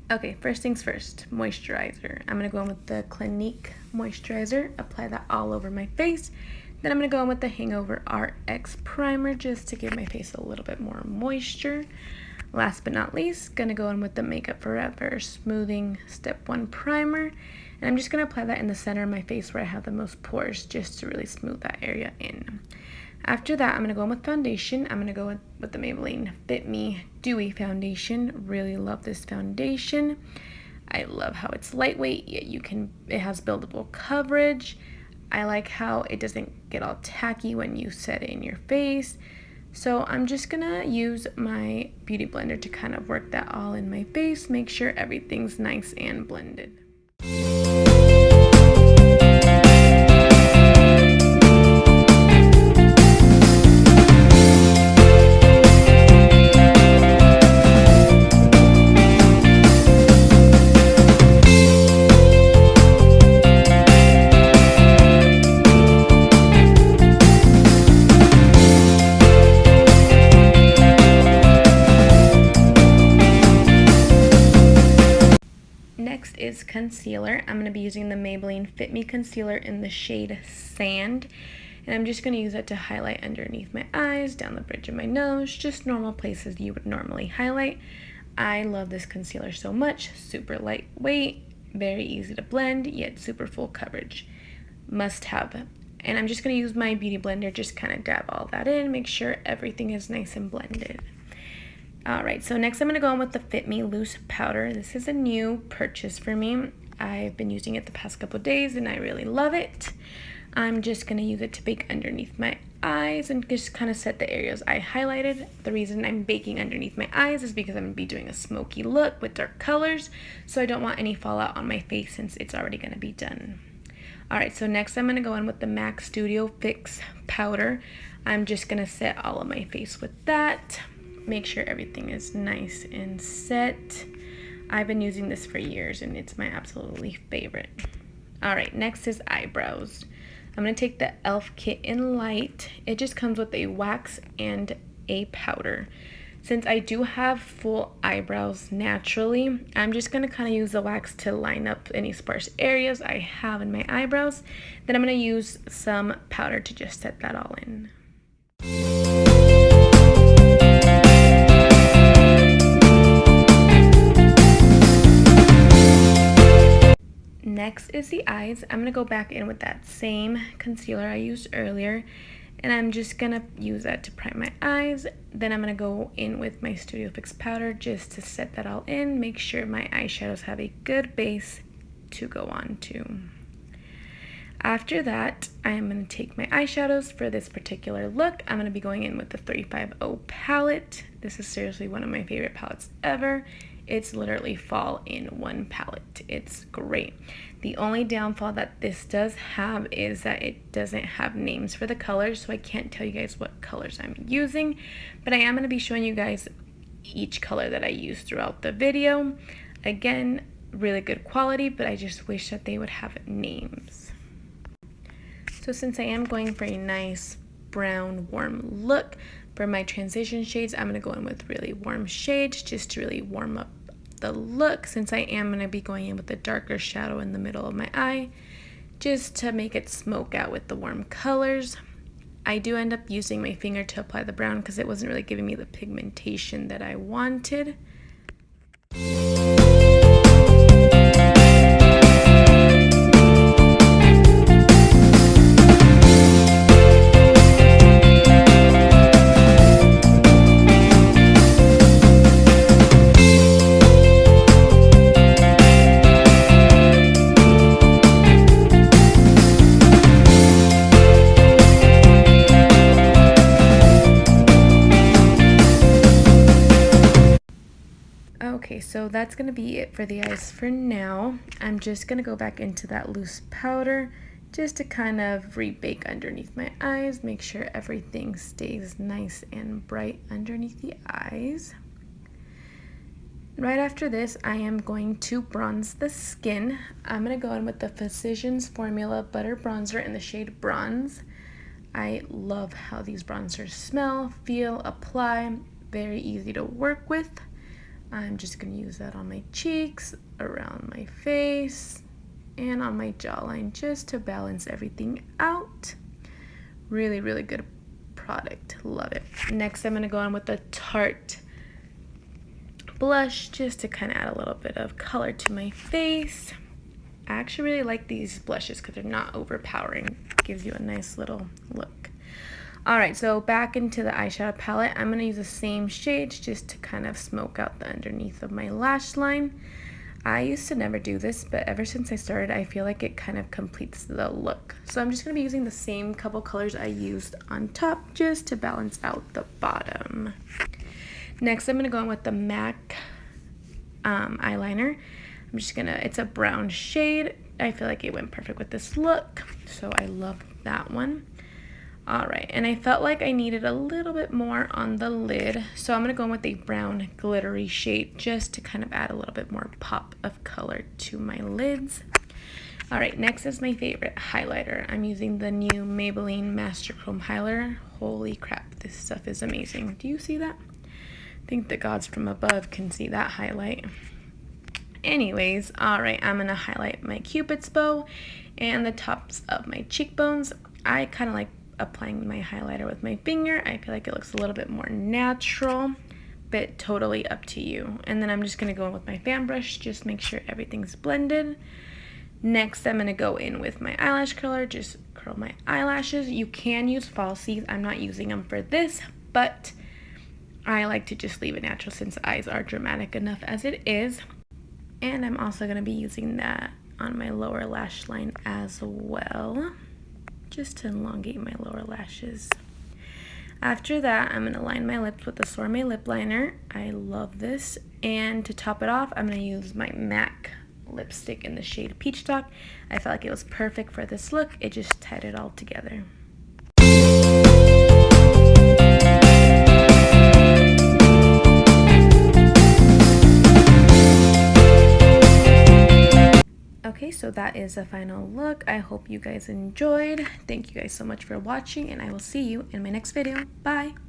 Okay, first things first, moisturizer. I'm going to go in with the Clinique moisturizer, apply that all over my face. Then I'm going to go in with the Hangover RX primer just to give my face a little bit more moisture. Last but not least, going to go in with the Makeup Forever Smoothing Step 1 primer. And I'm just going to apply that in the center of my face where I have the most pores just to really smooth that area in. After that, I'm going to go in with foundation. I'm going to go in with the Maybelline Fit Me Dewy Foundation. Really love this foundation. I love how it's lightweight, yet it has buildable coverage. I like how it doesn't get all tacky when you set it in your face. So I'm just going to use my beauty blender to kind of work that all in my face, make sure everything's nice and blended. Next is concealer. I'm going to be using the Maybelline Fit Me concealer in the shade Sand. And I'm just going to use it to highlight underneath my eyes, down the bridge of my nose, just normal places you would normally highlight. I love this concealer so much. Super lightweight, very easy to blend, yet super full coverage. Must have. And I'm just going to use my beauty blender, just kind of dab all that in, make sure everything is nice and blended. Alright, so next I'm going to go in with the Fit Me Loose Powder. This is a new purchase for me. I've been using it the past couple days and I really love it. I'm just going to use it to bake underneath my eyes and just kind of set the areas I highlighted. The reason I'm baking underneath my eyes is because I'm going to be doing a smoky look with dark colors, so I don't want any fallout on my face since it's already going to be done. Alright, so next I'm going to go in with the MAC Studio Fix Powder. I'm just going to set all of my face with that. Make sure everything is nice and set. I've been using this for years and it's my absolutely favorite. Alright, next is eyebrows. I'm going to take the e.l.f. kit in light. It just comes with a wax and a powder. Since I do have full eyebrows naturally, I'm just going to kind of use the wax to line up any sparse areas I have in my eyebrows. Then I'm going to use some powder to just set that all in. Next is the eyes. I'm going to go back in with that same concealer I used earlier, and I'm just going to use that to prime my eyes. Then I'm going to go in with my Studio Fix powder just to set that all in, make sure my eyeshadows have a good base to go on to. After that, I'm going to take my eyeshadows for this particular look. I'm going to be going in with the 350 palette. This is seriously one of my favorite palettes ever. It's literally fall in one palette. It's great. The only downfall that this does have is that it doesn't have names for the colors, so I can't tell you guys what colors I'm using, but I am going to be showing you guys each color that I use throughout the video. Again, really good quality, but I just wish that they would have names. So since I am going for a nice brown warm look, for my transition shades, I'm going to go in with really warm shades just to really warm up the look, since I am going to be going in with a darker shadow in the middle of my eye just to make it smoke out with the warm colors. I do end up using my finger to apply the brown because it wasn't really giving me the pigmentation that I wanted. Okay, so that's going to be it for the eyes for now. I'm just going to go back into that loose powder just to kind of rebake underneath my eyes, make sure everything stays nice and bright underneath the eyes. Right after this, I am going to bronze the skin. I'm going to go in with the Physicians Formula Butter Bronzer in the shade Bronze. I love how these bronzers smell, feel, apply. Very easy to work with. I'm just going to use that on my cheeks, around my face, and on my jawline just to balance everything out. Really, really good product. Love it. Next, I'm going to go on with the Tarte blush just to kind of add a little bit of color to my face. I actually really like these blushes because they're not overpowering. Gives you a nice little look. Alright, so back into the eyeshadow palette. I'm going to use the same shades just to kind of smoke out the underneath of my lash line. I used to never do this, but ever since I started, I feel like it kind of completes the look. So I'm just going to be using the same couple colors I used on top just to balance out the bottom. Next, I'm going to go in with the MAC eyeliner. I'm just going to, it's a brown shade. I feel like it went perfect with this look, so I love that one. Alright, and I felt like I needed a little bit more on the lid, so I'm going to go in with a brown glittery shade just to kind of add a little bit more pop of color to my lids. Alright, next is my favorite highlighter. I'm using the new Maybelline Master Chrome Highlighter. Holy crap, this stuff is amazing. Do you see that? I think the gods from above can see that highlight. Anyways, alright, I'm going to highlight my Cupid's bow and the tops of my cheekbones. I kind of like applying my highlighter with my finger. I feel like it looks a little bit more natural, but totally up to you. And then I'm just going to go in with my fan brush, just make sure everything's blended. Next, I'm going to go in with my eyelash curler, just curl my eyelashes. You can use falsies. I'm not using them for this, but I like to just leave it natural since eyes are dramatic enough as it is. And I'm also going to be using that on my lower lash line as well, just to elongate my lower lashes. After that, I'm going to line my lips with the Sorme lip liner. I love this. And to top it off, I'm going to use my MAC lipstick in the shade Peach Talk. I felt like it was perfect for this look. It just tied it all together. Okay, so that is the final look. I hope you guys enjoyed. Thank you guys so much for watching, and I will see you in my next video. Bye!